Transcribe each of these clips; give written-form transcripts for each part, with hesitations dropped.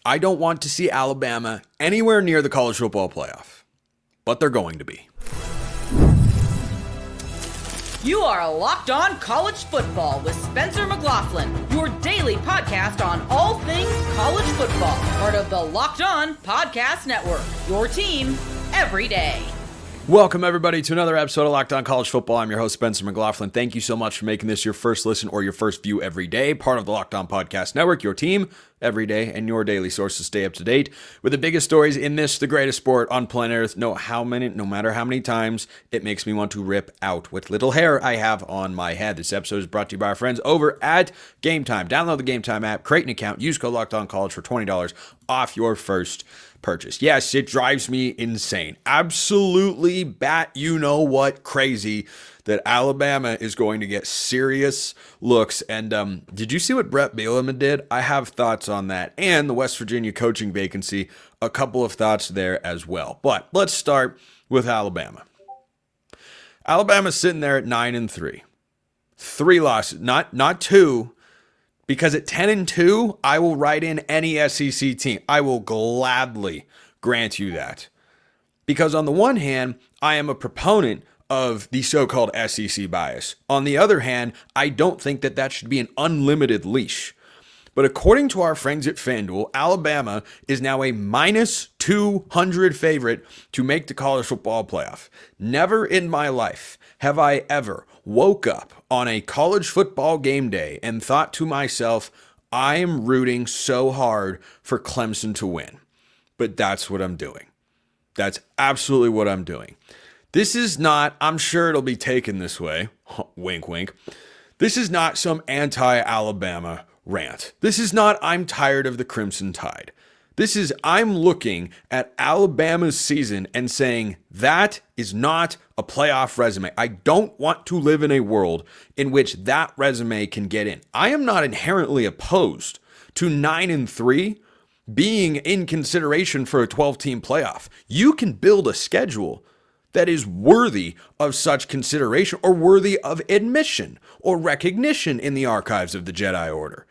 I don't want to see Alabama anywhere near the college football playoff, but they're going to be. You are Locked On College Football with Spencer McLaughlin, your daily podcast on all things college football. Part of the Locked On Podcast Network, your team every day. Welcome, everybody, to another episode of Locked On College Football. I'm your host, Spencer McLaughlin. Thank you so much for making this your first listen or your first view every day. Part of the Locked On Podcast Network, your team every day, and your daily source to stay up to date with the biggest stories in this, the greatest sport on planet Earth. No matter how many times it makes me want to rip out what little hair I have on my head. This episode is brought to you by our friends over at Game Time. Download the Game Time app, create an account, use code Locked On College for $20 off your first purchase. Yes, it drives me insane. Absolutely bat you know what crazy that Alabama is going to get serious looks. And did you see what Bret Bielema did? I have thoughts on that and the West Virginia coaching vacancy. A couple of thoughts there as well. But let's start with Alabama. Alabama's sitting there at 9-3. 3 losses, not 2. Because at 10-2, I will write in any SEC team. I will gladly grant you that. Because on the one hand, I am a proponent of the so-called SEC bias. On the other hand, I don't think that should be an unlimited leash. But according to our friends at FanDuel, Alabama is now a minus 200 favorite to make the college football playoff. Never in my life have I ever woke up on a college football game day and thought to myself, I am rooting so hard for Clemson to win. But that's what I'm doing. That's absolutely what I'm doing. This is not, I'm sure it'll be taken this way, wink, wink. This is not some anti-Alabama rant. This is not, I'm tired of the Crimson Tide. This is, I'm looking at Alabama's season and saying, that is not a playoff resume. I don't want to live in a world in which that resume can get in. I am not inherently opposed to 9-3 being in consideration for a 12-team playoff. You can build a schedule that is worthy of such consideration or worthy of admission or recognition in the archives of the Jedi Order.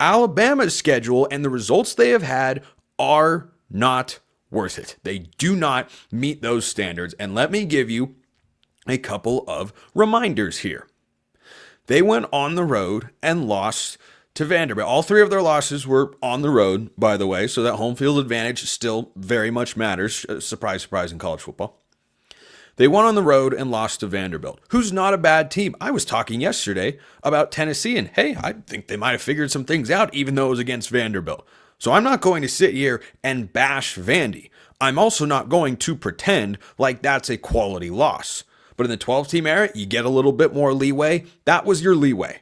Alabama's schedule and the results they have had are not worth it. They do not meet those standards. And let me give you a couple of reminders here. They went on the road and lost to Vanderbilt. All 3 of their losses were on the road, by the way, so that home field advantage still very much matters. Surprise, surprise in college football. They won on the road and lost to Vanderbilt, who's not a bad team. I was talking yesterday about Tennessee, and hey, I think they might have figured some things out, even though it was against Vanderbilt. So I'm not going to sit here and bash Vandy. I'm also not going to pretend like that's a quality loss. But in the 12-team era, you get a little bit more leeway. That was your leeway.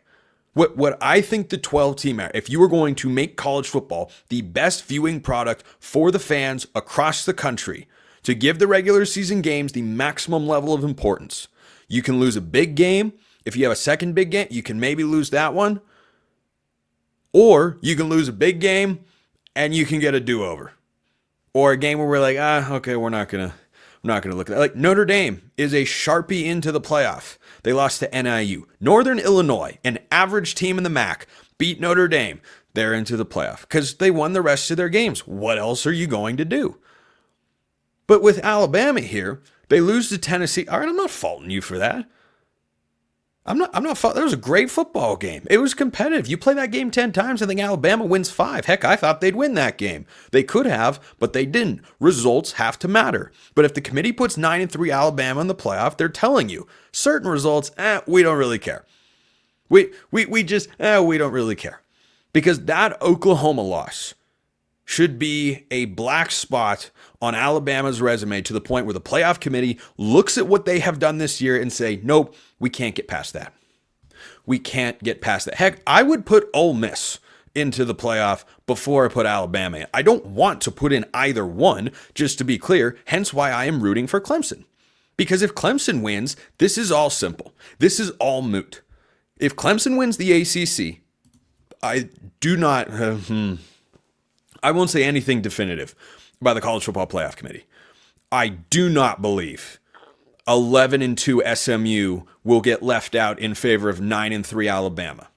What I think the 12-team era, if you were going to make college football the best viewing product for the fans across the country, to give the regular season games the maximum level of importance. You can lose a big game. If you have a second big game, you can maybe lose that one. Or you can lose a big game and you can get a do-over. Or a game where we're like, okay, we're not gonna look at that. Like Notre Dame is a Sharpie into the playoff. They lost to NIU. Northern Illinois, an average team in the MAC, beat Notre Dame. They're into the playoff because they won the rest of their games. What else are you going to do? But with Alabama here, they lose to Tennessee. All right, I'm not faulting you for that. I'm not faulting. That was a great football game. It was competitive. You play that game 10 times, I think Alabama wins 5. Heck, I thought they'd win that game. They could have, but they didn't. Results have to matter. But if the committee puts 9-3 Alabama in the playoff, they're telling you certain results, we don't really care. We don't really care. Because that Oklahoma loss should be a black spot on Alabama's resume to the point where the playoff committee looks at what they have done this year and say, nope, we can't get past that. We can't get past that. Heck, I would put Ole Miss into the playoff before I put Alabama in. I don't want to put in either one, just to be clear, hence why I am rooting for Clemson. Because if Clemson wins, this is all simple. This is all moot. If Clemson wins the ACC, I do not... I won't say anything definitive by the College Football Playoff Committee. I do not believe 11-2 SMU will get left out in favor of 9-3 Alabama.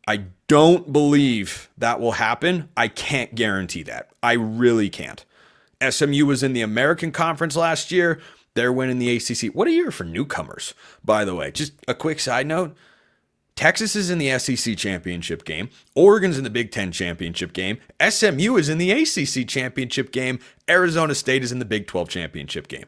I don't believe that will happen. I can't guarantee that. I really can't. SMU was in the American Conference last year. They're winning the ACC. What a year for newcomers, by the way. Just a quick side note. Texas is in the SEC championship game. Oregon's in the Big Ten championship game. SMU is in the ACC championship game. Arizona State is in the Big 12 championship game.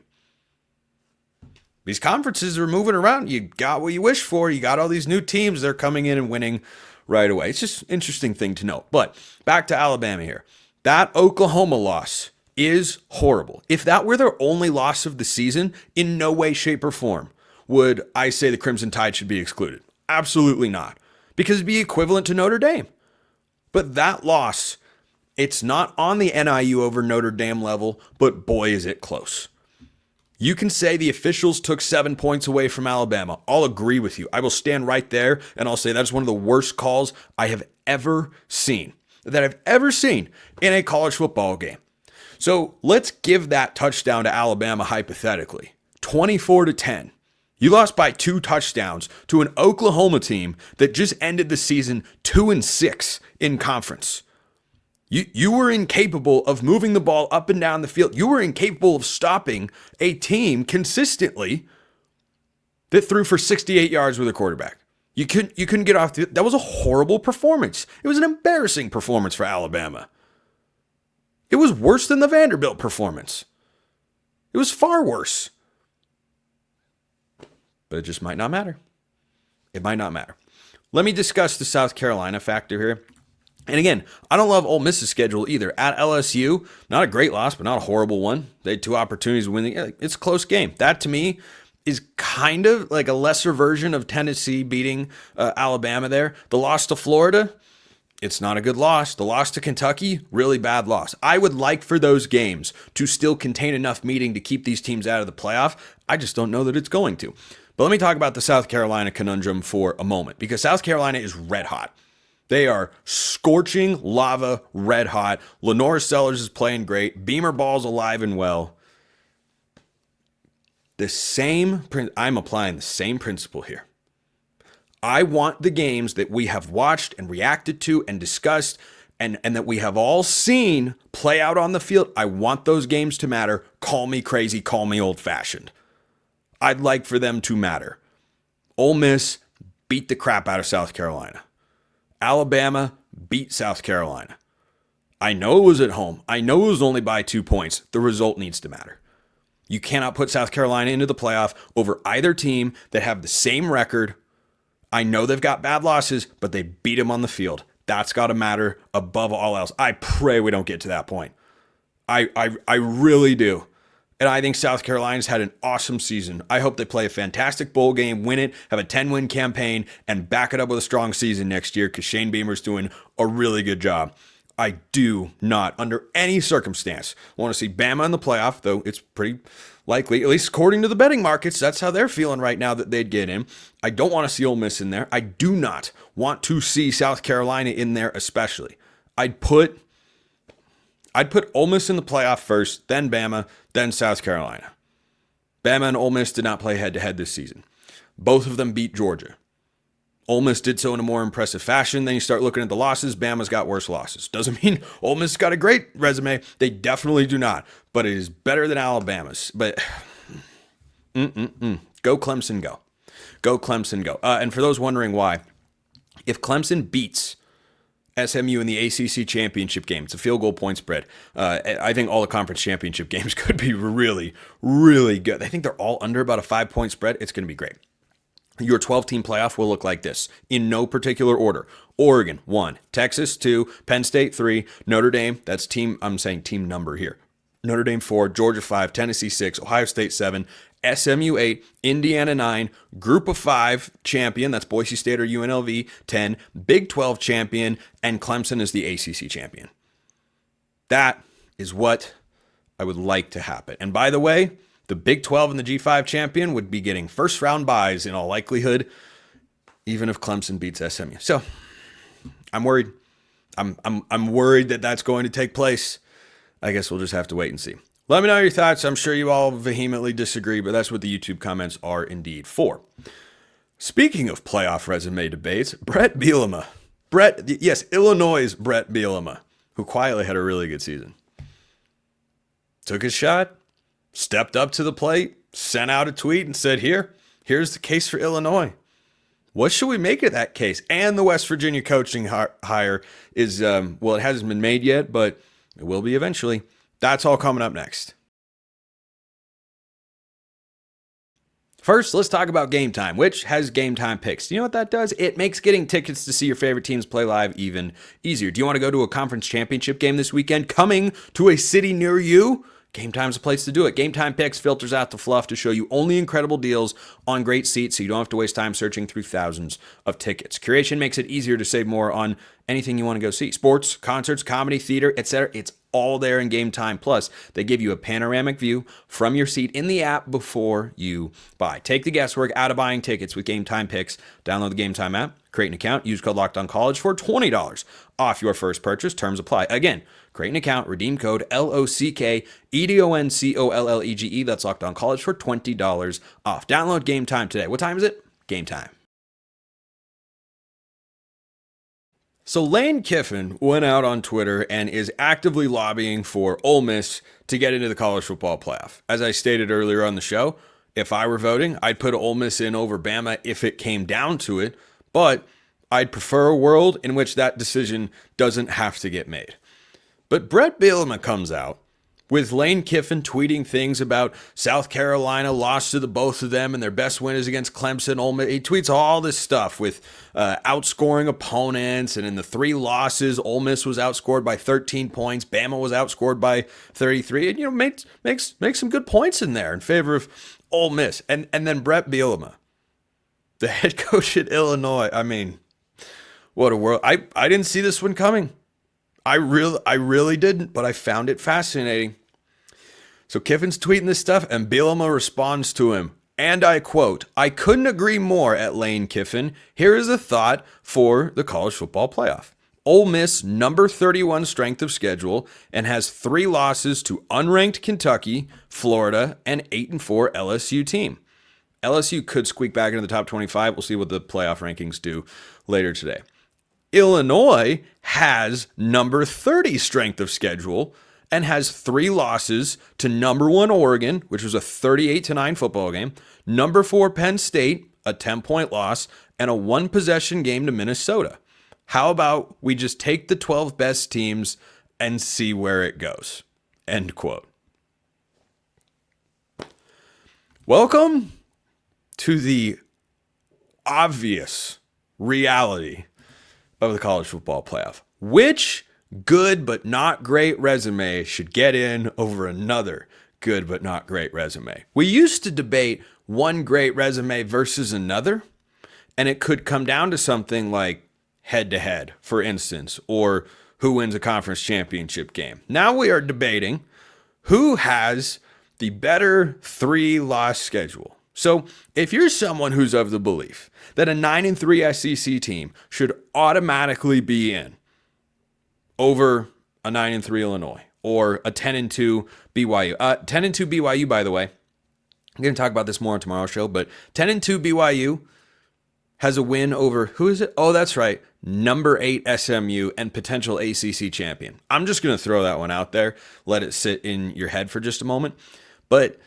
These conferences are moving around. You got what you wish for. You got all these new teams. They're coming in and winning right away. It's just an interesting thing to note. But back to Alabama here. That Oklahoma loss is horrible. If that were their only loss of the season, in no way, shape, or form would I say the Crimson Tide should be excluded. Absolutely not. Because it'd be equivalent to Notre Dame. But that loss, it's not on the NIU over Notre Dame level, but boy, is it close. You can say the officials took 7 points away from Alabama. I'll agree with you. I will stand right there and I'll say that's one of the worst calls I have ever seen. That I've ever seen in a college football game. So let's give that touchdown to Alabama hypothetically. 24-10. You lost by 2 touchdowns to an Oklahoma team that just ended the season 2-6 in conference. You were incapable of moving the ball up and down the field. You were incapable of stopping a team consistently that threw for 68 yards with a quarterback. You couldn't get off. That was a horrible performance. It was an embarrassing performance for Alabama. It was worse than the Vanderbilt performance. It was far worse. But it just might not matter. It might not matter. Let me discuss the South Carolina factor here. And again, I don't love Ole Miss's schedule either. At LSU, not a great loss, but not a horrible one. They had 2 opportunities to win. It's a close game. That, to me, is kind of like a lesser version of Tennessee beating Alabama there. The loss to Florida, it's not a good loss. The loss to Kentucky, really bad loss. I would like for those games to still contain enough meaning to keep these teams out of the playoff. I just don't know that it's going to. But let me talk about the South Carolina conundrum for a moment, because South Carolina is red hot. They are scorching lava, red hot. Lenore Sellers is playing great. Beamer Ball's alive and well. I'm applying the same principle here. I want the games that we have watched and reacted to and discussed and that we have all seen play out on the field. I want those games to matter. Call me crazy, call me old-fashioned. I'd like for them to matter. Ole Miss beat the crap out of South Carolina. Alabama beat South Carolina. I know it was at home. I know it was only by 2 points. The result needs to matter. You cannot put South Carolina into the playoff over either team that have the same record. I know they've got bad losses, but they beat them on the field. That's got to matter above all else. I pray we don't get to that point. I really do. And I think South Carolina's had an awesome season. I hope they play a fantastic bowl game, win it, have a 10-win campaign, and back it up with a strong season next year because Shane Beamer's doing a really good job. I do not, under any circumstance, want to see Bama in the playoff, though it's pretty likely, at least according to the betting markets, that's how they're feeling right now that they'd get in. I don't want to see Ole Miss in there. I do not want to see South Carolina in there especially. I'd put Ole Miss in the playoff first, then Bama, then South Carolina. Bama and Ole Miss did not play head-to-head this season. Both of them beat Georgia. Ole Miss did so in a more impressive fashion. Then you start looking at the losses. Bama's got worse losses. Doesn't mean Ole Miss got a great resume. They definitely do not. But it is better than Alabama's. But go Clemson, go. Go Clemson, go. And for those wondering why, if Clemson beats SMU in the ACC championship game, it's a field goal point spread. I think all the conference championship games could be really, really good. I think they're all under about a 5-point spread. It's going to be great. Your 12-team playoff will look like this, in no particular order. Oregon, 1. Texas, 2. Penn State, 3. Notre Dame, that's team number here. Notre Dame, 4. Georgia, 5. Tennessee, 6. Ohio State, 7. SMU, 8. Indiana, 9. Group of 5 champion, that's Boise State or UNLV, 10. Big 12 champion, and Clemson is the ACC champion. That is what I would like to happen. And by the way, the Big 12 and the G5 champion would be getting first-round buys in all likelihood, even if Clemson beats SMU. So I'm worried. I'm worried that that's going to take place. I guess we'll just have to wait and see. Let me know your thoughts. I'm sure you all vehemently disagree, but that's what the YouTube comments are indeed for. Speaking of playoff resume debates, Bret Bielema. Illinois' Bret Bielema, who quietly had a really good season. Took his shot, stepped up to the plate, sent out a tweet and said, here's the case for Illinois. What should we make of that case? And the West Virginia coaching hire is, it hasn't been made yet, but it will be eventually. That's all coming up next. First, let's talk about Game Time, which has Game Time picks. Do you know what that does? It makes getting tickets to see your favorite teams play live even easier. Do you want to go to a conference championship game this weekend coming to a city near you? Game Time's a place to do it. Game Time Picks filters out the fluff to show you only incredible deals on great seats so you don't have to waste time searching through thousands of tickets. Curation makes it easier to save more on anything you want to go see. Sports, concerts, comedy, theater, etc. It's all there in Game Time. Plus, they give you a panoramic view from your seat in the app before you buy. Take the guesswork out of buying tickets with Game Time Picks. Download the Game Time app, create an account, use code LOCKEDONCollege for $20 off your first purchase. Terms apply. Again, create an account, redeem code LOCKEDONCOLLEGE. That's LOCKEDONCollege for $20 off. Download Game Time today. What time is it? Game Time. So Lane Kiffin went out on Twitter and is actively lobbying for Ole Miss to get into the college football playoff. As I stated earlier on the show, if I were voting, I'd put Ole Miss in over Bama if it came down to it, but I'd prefer a world in which that decision doesn't have to get made. But Bret Bielema comes out with Lane Kiffin tweeting things about South Carolina lost to the both of them and their best win is against Clemson. Ole Miss. He tweets all this stuff with outscoring opponents, and in the 3 losses, Ole Miss was outscored by 13 points. Bama was outscored by 33. And makes some good points in there in favor of Ole Miss. And then Bret Bielema, the head coach at Illinois. I mean, what a world! I didn't see this one coming. I really didn't, but I found it fascinating. So Kiffin's tweeting this stuff, and Bielema responds to him. And I quote, "I couldn't agree more at Lane Kiffin. Here is a thought for the college football playoff. Ole Miss, number 31 strength of schedule, and has 3 losses to unranked Kentucky, Florida, and 8-4 LSU team. LSU could squeak back into the top 25. We'll see what the playoff rankings do later today. Illinois has number 30 strength of schedule and has 3 losses to number 1 Oregon, which was a 38-9 football game, number 4 Penn State, a 10-point loss, and a 1-possession game to Minnesota. How about we just take the 12 best teams and see where it goes?" End quote. Welcome to the obvious reality of the college football playoff. Which good but not great resume should get in over another good but not great resume? We used to debate one great resume versus another, and it could come down to something like head-to-head, for instance, or who wins a conference championship game. Now we are debating who has the better 3-loss schedule. So if you're someone who's of the belief that a 9-3 SEC team should automatically be in over a 9-3 Illinois or a 10-2 BYU. 10-2 BYU, by the way, I'm going to talk about this more on tomorrow's show, but 10-2 BYU has a win over, who is it? Oh, that's right, number 8 SMU and potential ACC champion. I'm just going to throw that one out there, let it sit in your head for just a moment. But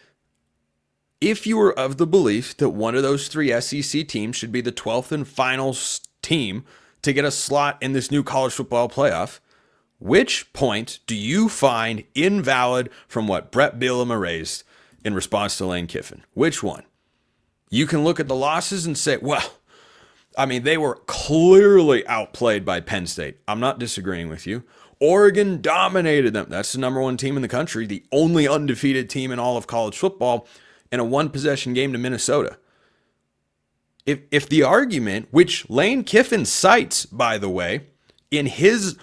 if you were of the belief that one of those 3 SEC teams should be the 12th and final team to get a slot in this new college football playoff, which point do you find invalid from what Bret Bielema raised in response to Lane Kiffin? Which one? You can look at the losses and say, well, I mean, they were clearly outplayed by Penn State. I'm not disagreeing with you. Oregon dominated them. That's the number 1 team in the country, the only undefeated team in all of college football, in a 1-possession game to Minnesota. If the argument, which Lane Kiffin cites, by the way, in his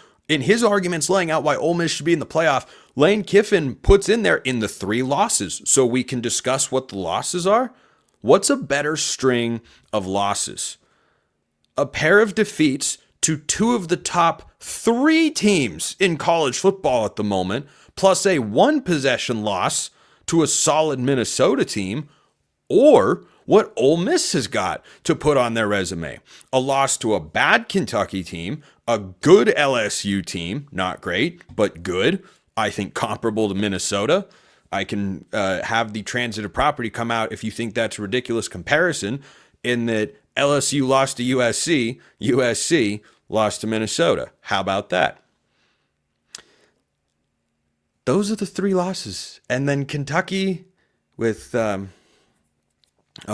arguments laying out why Ole Miss should be in the playoff, Lane Kiffin puts in there in the 3 losses, so we can discuss what the losses are. What's a better string of losses? A pair of defeats to 2 of the top 3 teams in college football at the moment, plus a 1-possession loss to a solid Minnesota team, or what Ole Miss has got to put on their resume. A loss to a bad Kentucky team, a good LSU team, not great, but good. I think comparable to Minnesota. I can have the transitive property come out if you think that's a ridiculous comparison, in that LSU lost to USC, USC lost to Minnesota. How about that? Those are the 3 losses. And then Kentucky with, oh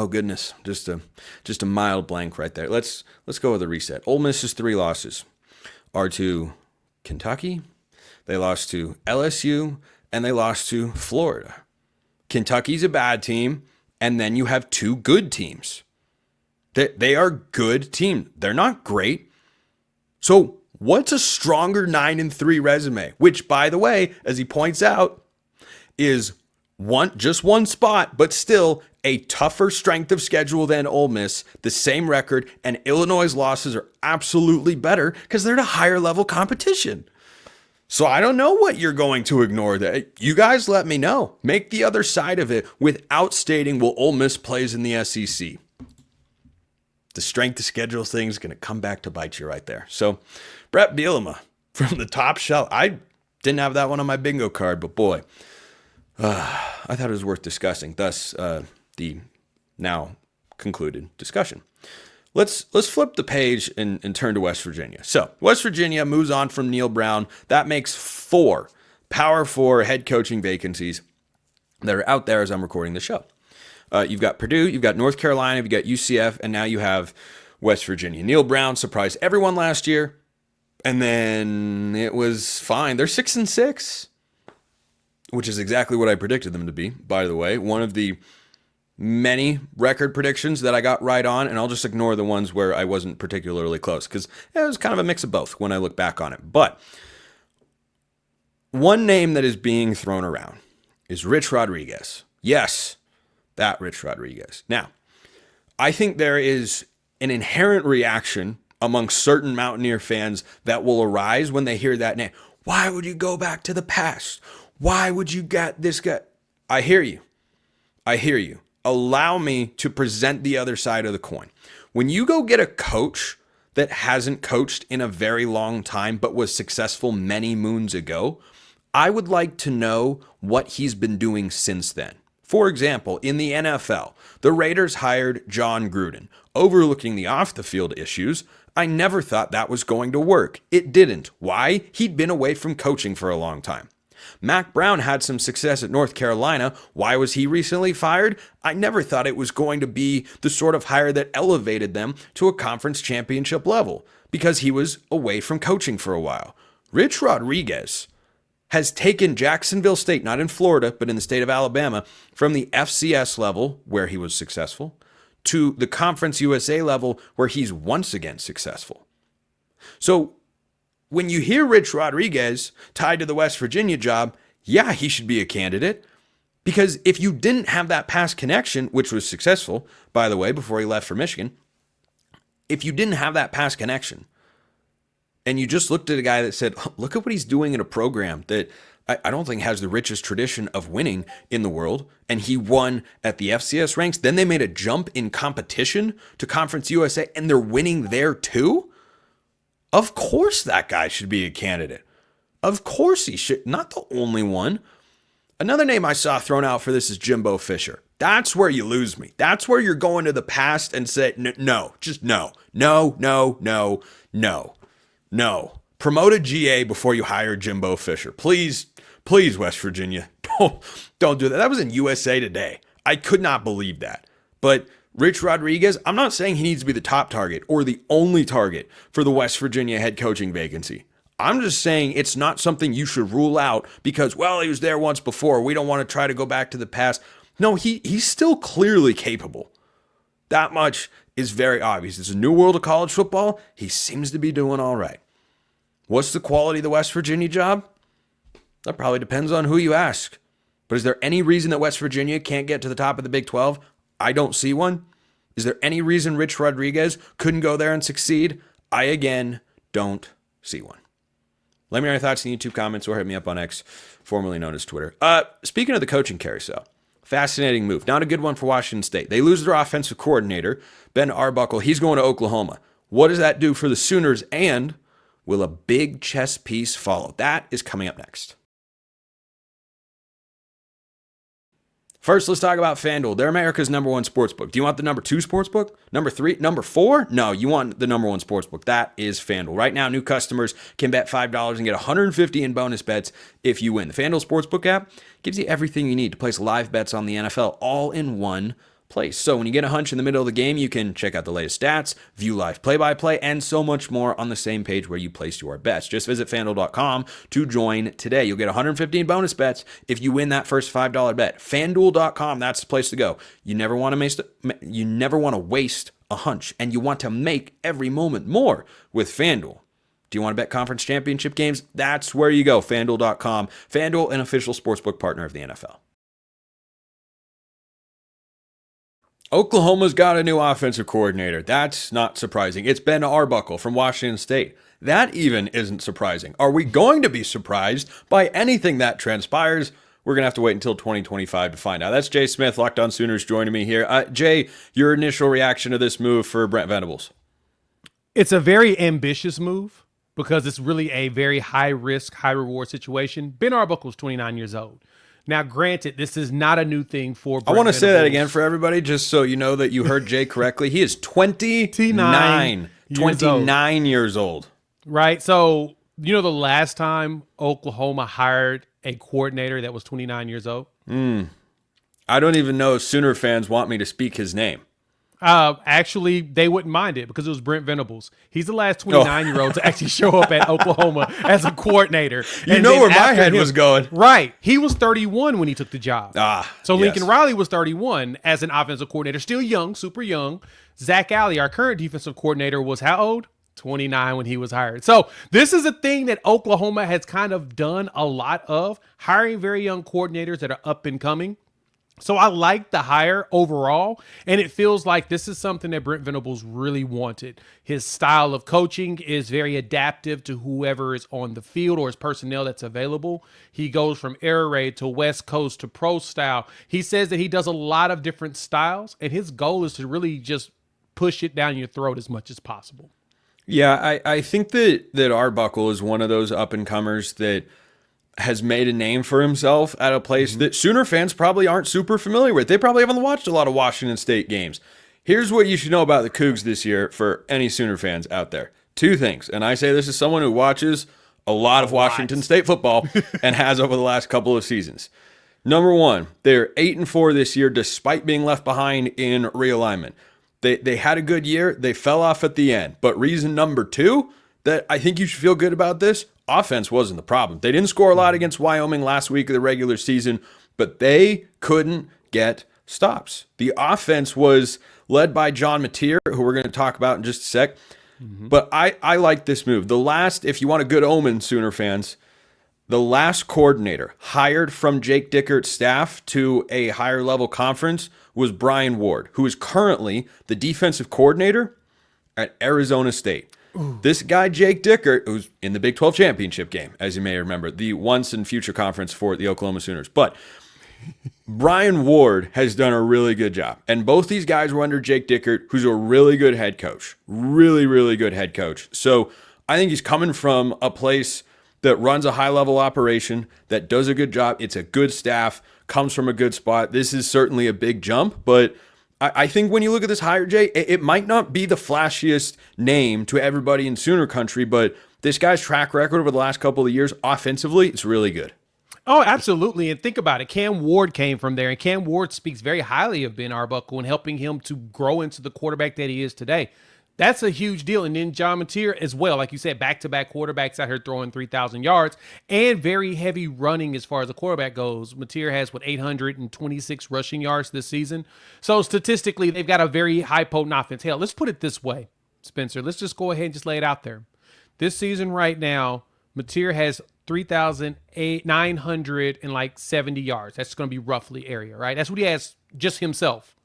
goodness, just a mild blank right there. Let's go with a reset. Ole Miss's 3 losses are to Kentucky, they lost to LSU, and they lost to Florida. Kentucky's a bad team, and then you have 2 good teams. They are good teams. They're not great. So what's a stronger 9-3 resume? Which, by the way, as he points out, is just one spot, but still a tougher strength of schedule than Ole Miss, the same record, and Illinois' losses are absolutely better because they're at a higher level competition. So I don't know what you're going to ignore. That you guys let me know. Make the other side of it without stating, well, Ole Miss plays in the SEC. The strength of schedule thing is going to come back to bite you right there. So Bret Bielema from the top shelf. I didn't have that one on my bingo card, but boy, I thought it was worth discussing. Thus, the now concluded discussion. Let's flip the page and turn to West Virginia. So West Virginia moves on from Neil Brown. That makes 4 Power 4 head coaching vacancies that are out there as I'm recording the show. You've got Purdue, you've got North Carolina, you've got UCF, and now you have West Virginia. Neil Brown surprised everyone last year, and then it was fine. They're 6-6, which is exactly what I predicted them to be, by the way. One of the many record predictions that I got right on, and I'll just ignore the ones where I wasn't particularly close, because it was kind of a mix of both when I look back on it. But one name that is being thrown around is Rich Rodriguez. Yes, that Rich Rodriguez. Now, I think there is an inherent reaction among certain Mountaineer fans that will arise when they hear that name. Why would you go back to the past? Why would you get this guy? I hear you. Allow me to present the other side of the coin. When you go get a coach that hasn't coached in a very long time but was successful many moons ago, I would like to know what he's been doing since then. For example, in the NFL, the Raiders hired John Gruden. Overlooking the off-the-field issues, I never thought that was going to work. It didn't. Why? He'd been away from coaching for a long time. Mac Brown had some success at North Carolina. Why was he recently fired? I never thought it was going to be the sort of hire that elevated them to a conference championship level, because he was away from coaching for a while. Rich Rodriguez has taken Jacksonville State, not in Florida, but in the state of Alabama, from the FCS level, where he was successful, to the Conference USA level, where he's once again successful. So when you hear Rich Rodriguez tied to the West Virginia job, yeah, he should be a candidate. Because if you didn't have that past connection, which was successful, by the way, before he left for Michigan, if you didn't have that past connection, and you just looked at a guy that said, look at what he's doing in a program that I don't think has the richest tradition of winning in the world, and he won at the FCS ranks, then they made a jump in competition to Conference USA, and they're winning there too? Of course that guy should be a candidate. Of course he should. Not the only one. Another name I saw thrown out for this is Jimbo Fisher. That's where you lose me. That's where you're going to the past and say, no, just no. No. Promote a GA before you hire Jimbo Fisher. Please, West Virginia, don't do that. That was in USA Today. I could not believe that. But Rich Rodriguez, I'm not saying he needs to be the top target or the only target for the West Virginia head coaching vacancy. I'm just saying it's not something you should rule out because, well, he was there once before. We don't want to try to go back to the past. No, he's still clearly capable. That much is very obvious. It's a new world of college football. He seems to be doing all right. What's the quality of the West Virginia job? That probably depends on who you ask. But is there any reason that West Virginia can't get to the top of the Big 12? I don't see one. Is there any reason Rich Rodriguez couldn't go there and succeed? I, again, don't see one. Let me know your thoughts in the YouTube comments or hit me up on X, formerly known as Twitter. Speaking of the coaching carousel, Fascinating move. Not a good one for Washington State. They lose their offensive coordinator, Ben Arbuckle. He's going to Oklahoma. What does that do for the Sooners? And will a big chess piece follow? That is coming up next. First, let's talk about FanDuel. They're America's #1 sportsbook. Do you want the #2 sportsbook? Number 3? Number 4? No, you want the #1 sportsbook. That is FanDuel. Right now, new customers can bet $5 and get $150 in bonus bets if you win. The FanDuel Sportsbook app gives you everything you need to place live bets on the NFL all in one place. So when you get a hunch in the middle of the game, you can check out the latest stats, view live play-by-play, and so much more on the same page where you place your bets. Just visit FanDuel.com to join today. You'll get 115 bonus bets if you win that first $5 bet. FanDuel.com, that's the place to go. You never want to waste a hunch, and you want to make every moment more with FanDuel. Do you want to bet conference championship games? That's where you go, FanDuel.com. FanDuel, an official sportsbook partner of the NFL. Oklahoma's got a new offensive coordinator. That's not surprising. It's Ben Arbuckle from Washington State. That even isn't surprising. Are we going to be surprised by anything that transpires? We're going to have to wait until 2025 to find out. That's Jay Smith, Locked On Sooners, joining me here. Jay, your initial reaction to this move for Brent Venables? It's a very ambitious move because it's really a very high-risk, high-reward situation. Ben Arbuckle is 29 years old. Now, granted, this is not a new thing for Brent I want to say that Venables. again for everybody, just so you know that you heard Jay correctly. He is 29 years old. Right? So, you know the last time Oklahoma hired a coordinator that was 29 years old? I don't even know if Sooner fans want me to speak his name. Actually, they wouldn't mind it because it was Brent Venables. He's the last 29-year-old to actually show up at Oklahoma as a coordinator. You know where my head was going. Right. He was 31 when he took the job. So yes. Lincoln Riley was 31 as an offensive coordinator. Still young, super young. Zach Alley, our current defensive coordinator, was how old? 29 when he was hired. So this is a thing that Oklahoma has kind of done a lot of, hiring very young coordinators that are up and coming. So I like the hire overall, and it feels like this is something that Brent Venables really wanted. His style of coaching is very adaptive to whoever is on the field or his personnel that's available. He goes from air raid to West Coast to pro style. He says that he does a lot of different styles, and his goal is to really just push it down your throat as much as possible. Yeah, I think that Arbuckle is one of those up-and-comers that has made a name for himself at a place that Sooner fans probably aren't super familiar with. They probably haven't watched a lot of Washington State games. Here's what you should know about the Cougs this year for any Sooner fans out there. 2 things, and I say this as someone who watches a lot of Washington State football and has over the last couple of seasons. Number 1, they're 8-4 this year despite being left behind in realignment. They had a good year. They fell off at the end. But reason number 2 that I think you should feel good about this, offense wasn't the problem. They didn't score a lot against Wyoming last week of the regular season, but they couldn't get stops. The offense was led by John Mateer, who we're going to talk about in just a sec. But I like this move. The last, if you want a good omen, Sooner fans, the last coordinator hired from Jake Dickert's staff to a higher level conference was Brian Ward, who is currently the defensive coordinator at Arizona State. This guy, Jake Dickert, who's in the Big 12 championship game, as you may remember, the once and future conference for the Oklahoma Sooners. But Brian Ward has done a really good job. And both these guys were under Jake Dickert, who's a really good head coach. Really, really good head coach. So I think he's coming from a place that runs a high-level operation, that does a good job. It's a good staff, comes from a good spot. This is certainly a big jump, but I think when you look at this hire, Jay, it might not be the flashiest name to everybody in Sooner country, but this guy's track record over the last couple of years, offensively, it's really good. Oh, absolutely. And think about it. Cam Ward came from there, and Cam Ward speaks very highly of Ben Arbuckle and helping him to grow into the quarterback that he is today. That's a huge deal. And then John Mateer as well. Like you said, back-to-back quarterbacks out here throwing 3,000 yards and very heavy running as far as the quarterback goes. Mateer has, 826 rushing yards this season. So statistically, they've got a very high potent offense. Hell, let's put it this way, Spencer. Let's just go ahead and just lay it out there. This season right now, Mateer has 3,970 yards. That's going to be roughly area, right? That's what he has just himself.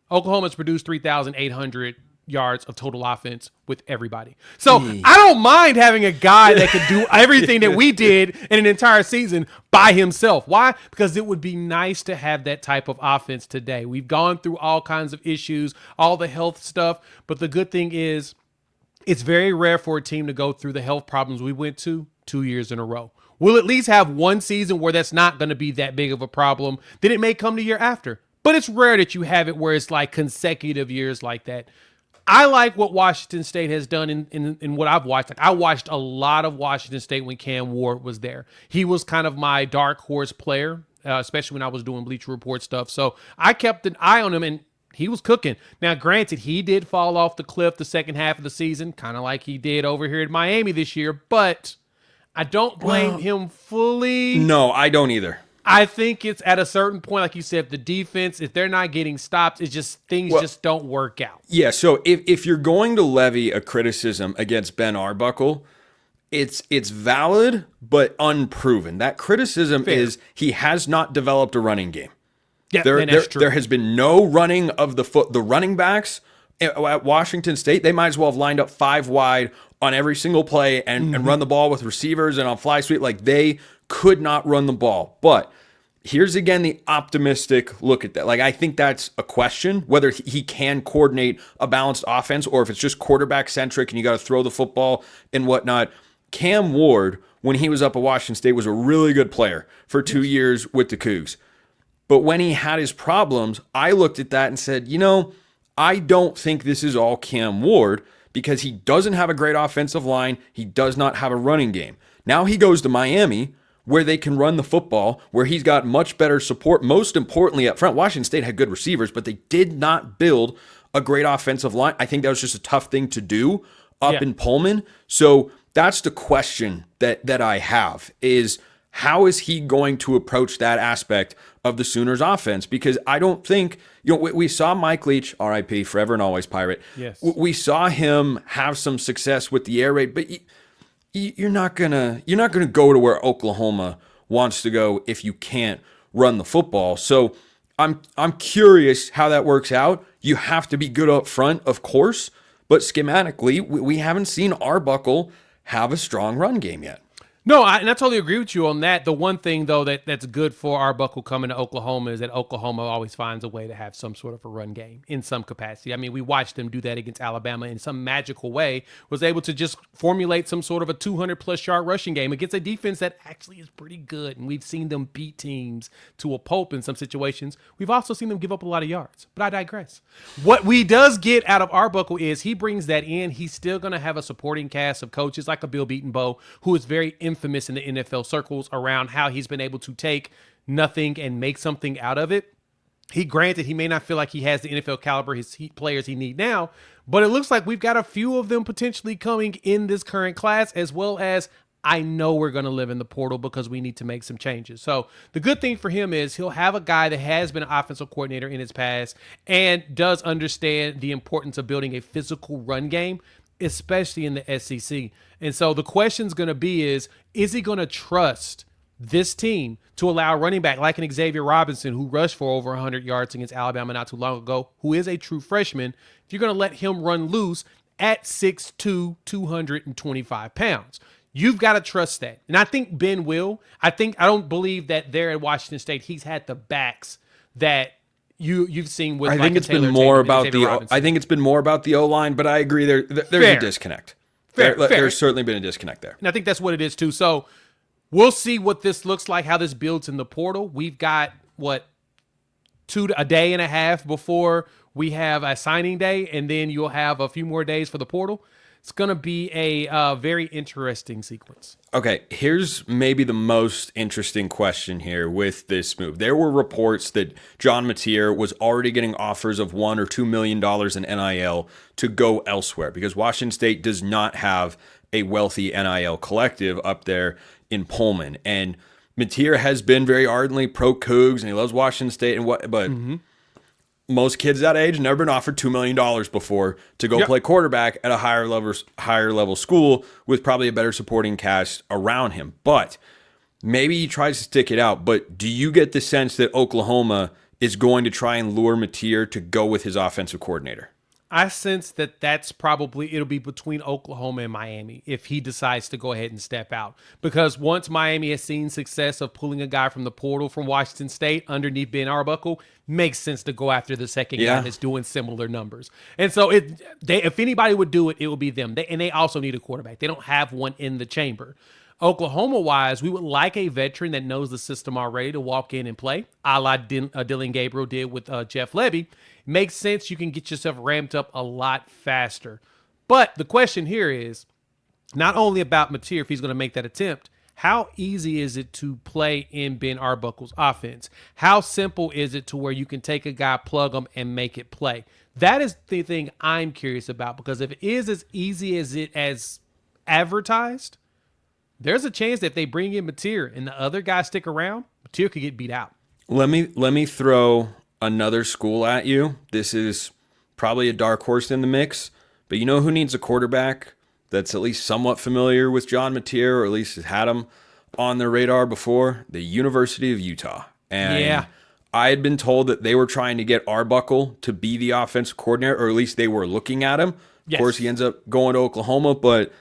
Oklahoma's produced 3,800 yards of total offense with everybody. So I don't mind having a guy that could do everything that we did in an entire season by himself. Why? Because it would be nice to have that type of offense today. We've gone through all kinds of issues, all the health stuff, but the good thing is it's very rare for a team to go through the health problems we went to 2 years in a row. We'll at least have one season where that's not going to be that big of a problem. Then it may come the year after. But it's rare that you have it where it's like consecutive years like that. I like what Washington State has done in what I've watched. Like, I watched a lot of Washington State when Cam Ward was there. He was kind of my dark horse player, especially when I was doing Bleacher Report stuff. So I kept an eye on him, and he was cooking. Now, granted, he did fall off the cliff the second half of the season, kind of like he did over here in Miami this year, but I don't blame him fully. No, I don't either. I think it's at a certain point, like you said, the defense, if they're not getting stopped, it's just things just don't work out. Yeah, so if you're going to levy a criticism against Ben Arbuckle, it's valid but unproven. That criticism is he has not developed a running game. Yeah, that's true. There has been no running of the running backs at Washington State. They might as well have lined up 5 wide on every single play and run the ball with receivers and on fly sweep. Like, they could not run the ball. But here's again the optimistic look at that. Like, I think that's a question, whether he can coordinate a balanced offense or if it's just quarterback centric and you got to throw the football and whatnot. Cam Ward, when he was up at Washington State, was a really good player for 2 years with the Cougs. But when he had his problems, I looked at that and said, I don't think this is all Cam Ward, because he doesn't have a great offensive line. He does not have a running game. Now he goes to Miami, where they can run the football, where he's got much better support. Most importantly, up front, Washington State had good receivers, but they did not build a great offensive line. I think that was just a tough thing to do up in Pullman. So that's the question that I have, is how is he going to approach that aspect of the Sooners offense? Because I don't think, we saw Mike Leach, RIP, forever and always Pirate. Yes. We saw him have some success with the air raid, but you're not gonna go to where Oklahoma wants to go if you can't run the football. So I'm curious how that works out. You have to be good up front, of course, but schematically, we haven't seen Arbuckle have a strong run game yet. No, and I totally agree with you on that. The one thing, though, that's good for Arbuckle coming to Oklahoma is that Oklahoma always finds a way to have some sort of a run game in some capacity. I mean, we watched them do that against Alabama in some magical way, was able to just formulate some sort of a 200-plus yard rushing game against a defense that actually is pretty good. And we've seen them beat teams to a pulp in some situations. We've also seen them give up a lot of yards. But I digress. What we does get out of Arbuckle is he brings that in. He's still going to have a supporting cast of coaches like a Bill Beatonbow, who is very infamous in the NFL circles around how he's been able to take nothing and make something out of it. He may not feel like he has the NFL caliber players he need now, but it looks like we've got a few of them potentially coming in this current class, as well as I know we're going to live in the portal because we need to make some changes. So the good thing for him is he'll have a guy that has been an offensive coordinator in his past and does understand the importance of building a physical run game, especially in the SEC. And so the question's going to be is he going to trust this team to allow a running back like an Xavier Robinson, who rushed for over 100 yards against Alabama not too long ago, who is a true freshman, if you're going to let him run loose at 6'2", 225 pounds? You've got to trust that. And I think Ben will. I don't believe that there at Washington State he's had the backs that you've seen with. I think it's been more about the O-line, but I agree there's a disconnect. There's certainly been a disconnect there. And I think that's what it is too. So we'll see what this looks like, how this builds in the portal. We've got a day and a half before we have a signing day, and then you'll have a few more days for the portal. It's going to be a very interesting sequence. Okay, here's maybe the most interesting question here with this move. There were reports that John Mateer was already getting offers of $1 or $2 million in NIL to go elsewhere because Washington State does not have a wealthy NIL collective up there in Pullman. And Mateer has been very ardently pro Cougs, and he loves Washington State but most kids that age have never been offered $2 million before to go play quarterback at a higher level school with probably a better supporting cast around him. But maybe he tries to stick it out. But do you get the sense that Oklahoma is going to try and lure Mateer to go with his offensive coordinator? I sense that it'll be between Oklahoma and Miami if he decides to go ahead and step out. Because once Miami has seen success of pulling a guy from the portal from Washington State underneath Ben Arbuckle, makes sense to go after the second guy that's doing similar numbers. And so if anybody would do it, it would be them. And they also need a quarterback. They don't have one in the chamber. Oklahoma-wise, we would like a veteran that knows the system already to walk in and play, a la Dylan Gabriel did with Jeff Levy. Makes sense. You can get yourself ramped up a lot faster. But the question here is not only about Mateer, if he's going to make that attempt, how easy is it to play in Ben Arbuckle's offense? How simple is it to where you can take a guy, plug him, and make it play? That is the thing I'm curious about, because if it is as easy as it as advertised, there's a chance that if they bring in Mateer and the other guys stick around, Mateer could get beat out. Let me throw another school at you. This is probably a dark horse in the mix, but you know who needs a quarterback that's at least somewhat familiar with John Mateer, or at least has had him on their radar before? The University of Utah. And I had been told that they were trying to get Arbuckle to be the offensive coordinator, or at least they were looking at him. Of course, he ends up going to Oklahoma, but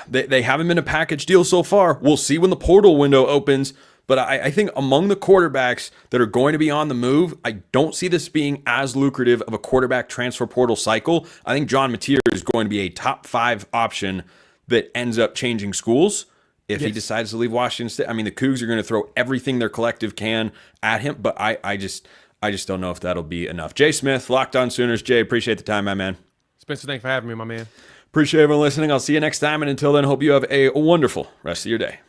they haven't been a package deal so far. We'll see when the portal window opens. But I think among the quarterbacks that are going to be on the move, I don't see this being as lucrative of a quarterback transfer portal cycle. I think John Mateer is going to be a top 5 option that ends up changing schools if he decides to leave Washington State. I mean, the Cougs are going to throw everything their collective can at him, but I just don't know if that'll be enough. Jay Smith, Locked On Sooners. Jay, appreciate the time, my man. Spencer, thanks for having me, my man. Appreciate everyone listening. I'll see you next time, and until then, hope you have a wonderful rest of your day.